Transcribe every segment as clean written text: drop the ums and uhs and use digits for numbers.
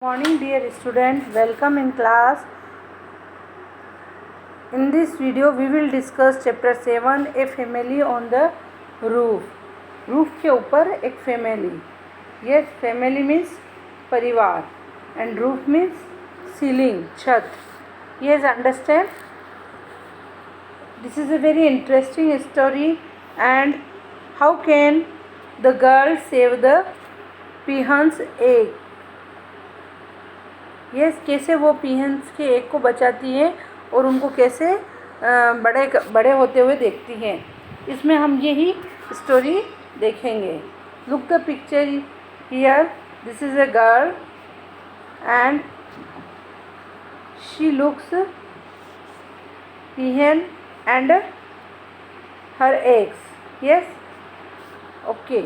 Morning dear student, welcome in class. In this video we will discuss chapter 7, a family on the roof. Roof के ऊपर एक family. Yes, family means परिवार and roof means ceiling, छत. Yes, understand? This is a very interesting story. And how can the girl save the peahen's egg? Yes, कैसे वो पीहन्स के egg को बचाती है और उनको कैसे बड़े होते हुए देखती हैं, इसमें हम यही स्टोरी देखेंगे. Look the picture here. This is a girl and she looks peahen and her eggs. Yes, okay,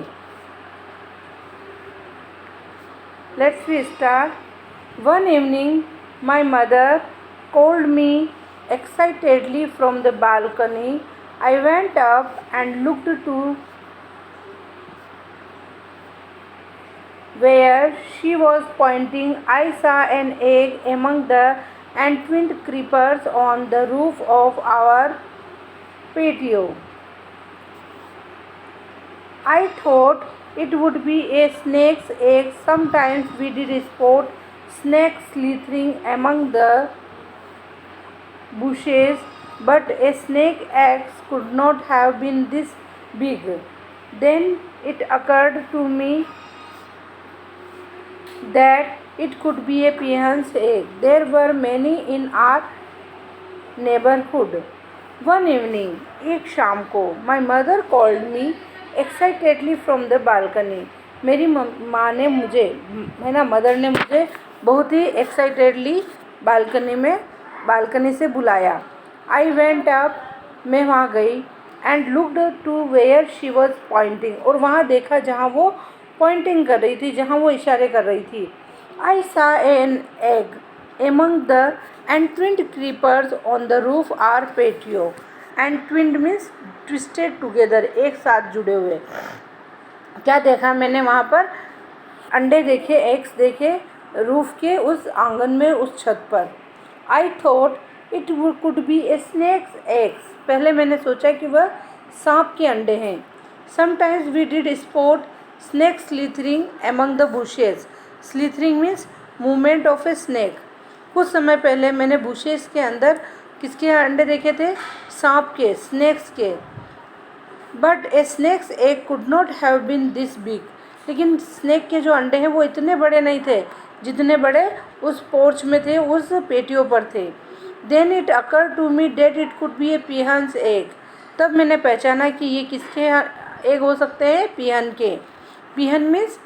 let's we start. One evening, my mother called me excitedly from the balcony. I went up and looked to where she was pointing. I saw an egg among the antwind creepers on the roof of our patio. I thought it would be a snake's egg. Sometimes we did spot snakes slithering among the bushes, but a snake egg could not have been this big. Then it occurred to me that it could be a peahen's egg. There were many in our neighborhood. One evening, एक शाम को, my mother called me excitedly from the balcony. मेरी माँ ने मुझे, है ना, mother ने मुझे बहुत ही एक्साइटेडली बालकनी से बुलाया. आई वेंट अप, मैं वहाँ गई. And looked to where she was pointing, और वहाँ देखा जहाँ वो पॉइंटिंग कर रही थी, जहाँ वो इशारे कर रही थी. I saw an egg among the entwined creepers on the roof or patio. Entwined means twisted together, एक साथ जुड़े हुए. क्या देखा मैंने वहाँ पर? अंडे देखे, एग्स देखे रूफ के उस आंगन में, उस छत पर. I thought it could be a snake's eggs. पहले मैंने सोचा कि वह सांप के अंडे हैं. Sometimes we did spot snake slithering among the bushes. Slithering means movement of a snake. कुछ समय पहले मैंने बुशेस के अंदर किसके अंडे देखे थे? सांप के, स्नैक्स के. But a snake's egg could not have been this big. लेकिन स्नैक के जो अंडे हैं वो इतने बड़े नहीं थे जितने बड़े उस पोर्च में थे, उस पेटियों पर थे. Then it occur to me that it could be a peahen's egg. तब मैंने पहचाना कि ये किसके एग हो सकते हैं? पीहन के. पीहन मीन्स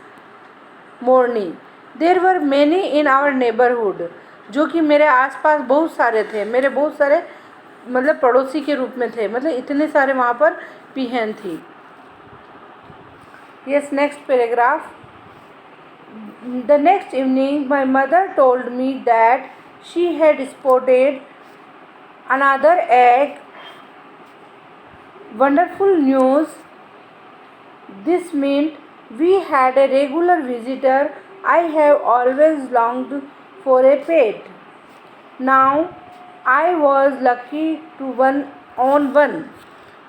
मोरनी. There were many in our neighbourhood, जो कि मेरे आसपास बहुत सारे थे, मेरे बहुत सारे मतलब पड़ोसी के रूप में थे, मतलब इतने सारे वहाँ पर पीहन थी. Yes, next paragraph. The next evening, my mother told me that she had spotted another egg. Wonderful news. This meant we had a regular visitor. I have always longed for a pet. Now I was lucky to own one.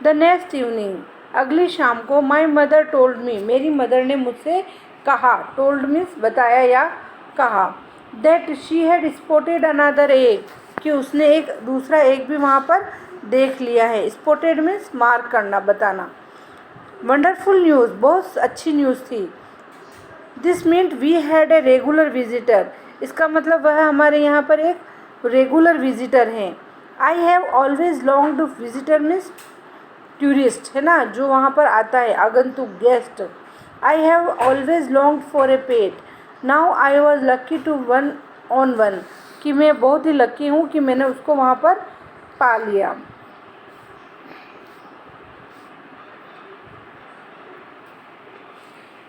The next evening, अगली शाम को, my mother told me, मेरी mother ने मुझसे कहा. Told means बताया या कहा. That she had spotted another egg, कि उसने एक दूसरा एग भी वहाँ पर देख लिया है. स्पॉटेड मीन्स मार्क करना, बताना. वंडरफुल न्यूज़, बहुत अच्छी न्यूज़ थी. This meant we had a regular visitor. इसका मतलब वह हमारे यहाँ पर एक रेगुलर विजिटर हैं. I have always longed. Visitor means tourist, है ना, जो वहाँ पर आता है, आगंतुक, guest. I have always longed for a pet. Now I was lucky to own one. कि मैं बहुत ही लकी हूँ कि मैंने उसको वहाँ पर पा लिया.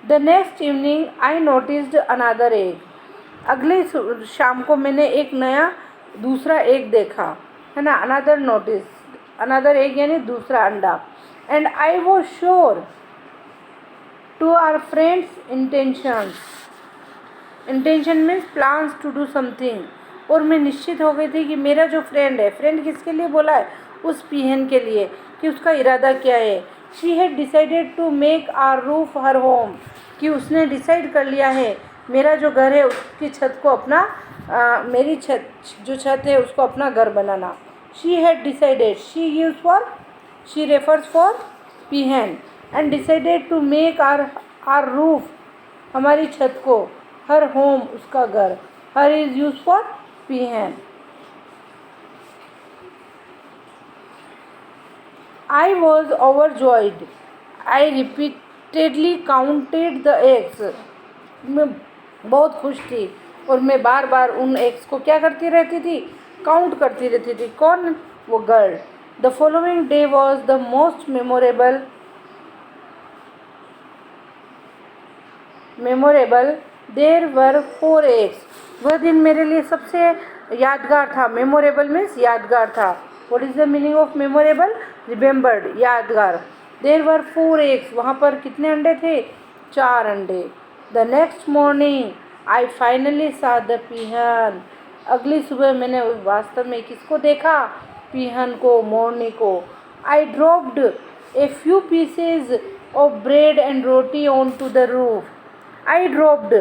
The next evening I noticed another egg. अगली शाम को मैंने एक नया दूसरा एग देखा, है ना. another egg यानी दूसरा अंडा. And I was sure to our friends' intentions. Intention means plans to do something. और मैं निश्चित हो गई थी कि मेरा जो फ्रेंड है, फ्रेंड किसके लिए बोला है, उस पीहन के लिए, कि उसका इरादा क्या है। She had decided to make our roof her home, कि उसने डिसाइड कर लिया है मेरा जो घर है उसकी छत को अपना मेरी छत जो छत है उसको अपना घर बनाना। She had decided, she gives for, she refers for peahen, and decided to make our roof हमारी छत को, हर होम उसका घर, her is use for peahen. I was overjoyed. I repeatedly counted the eggs. मैं बहुत खुश थी और मैं बार बार उन एग्स को क्या करती रहती थी, काउंट करती रहती थी। कौन, वो girl. The following day was the most memorable. There were 4 eggs। वह दिन मेरे लिए सबसे यादगार था। मेमोरेबल मीन्स यादगार था। What is the meaning of memorable? Remembered, यादगार। देर वर 4 eggs। वहाँ पर कितने अंडे थे? 4 अंडे। The next morning I finally सा द पीहन। अगली सुबह मैंने वास्तव में किसको देखा? पीहन को, मोरनी को। I dropped a few pieces of bread and roti on to the roof. I dropped,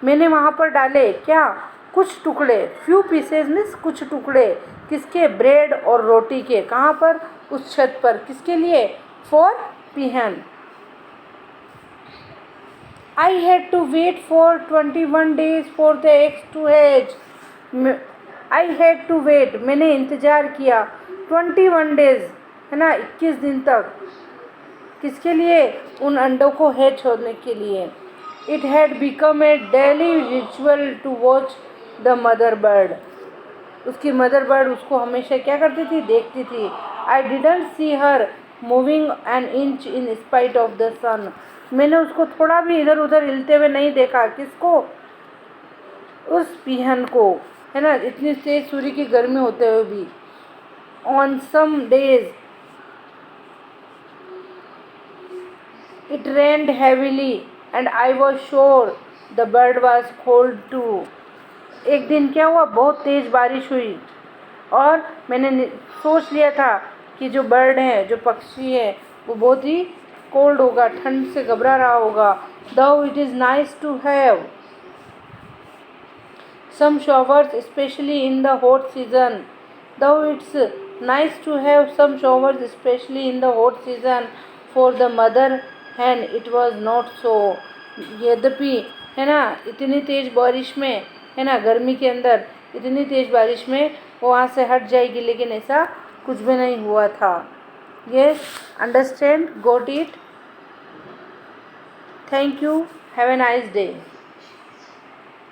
मैंने वहाँ पर डाले क्या? कुछ टुकड़े। फ्यू पीसेज मीन्स कुछ टुकड़े। किसके? ब्रेड और रोटी के। कहाँ पर? उस छत पर। किसके लिए? For peahen. I had to wait for 21 days for the eggs to hatch. I had to wait, मैंने इंतज़ार किया। 21 days है ना, 21 दिन तक। किसके लिए? उन अंडों को हैच होने के लिए। It had become a daily ritual to watch the mother bird. उसकी मदर बर्ड उसको हमेशा क्या करती थी? देखती थी। I didn't see her moving an inch in spite of the sun. मैंने उसको थोड़ा भी इधर उधर हिलते हुए नहीं देखा। किसको? उस पीहन को, है ना, इतनी तेज सूर्य की गर्मी होते हुए भी। On some days it rained heavily and I was sure the bird was cold too. एक दिन क्या हुआ? बहुत तेज़ बारिश हुई और मैंने सोच लिया था कि जो बर्ड है, जो पक्षी है, वो बहुत ही कोल्ड होगा, ठंड से घबरा रहा होगा। Though it is nice to have some showers especially in the hot season. Though it's nice to have some showers especially in the hot season for the mother hen, it was not so. यद्यपि, है ना, इतनी तेज़ बारिश में, है ना, गर्मी के अंदर इतनी तेज़ बारिश में वो वहाँ से हट जाएगी, लेकिन ऐसा कुछ भी नहीं हुआ था। Yes, understand, got it. Thank you, have a nice day.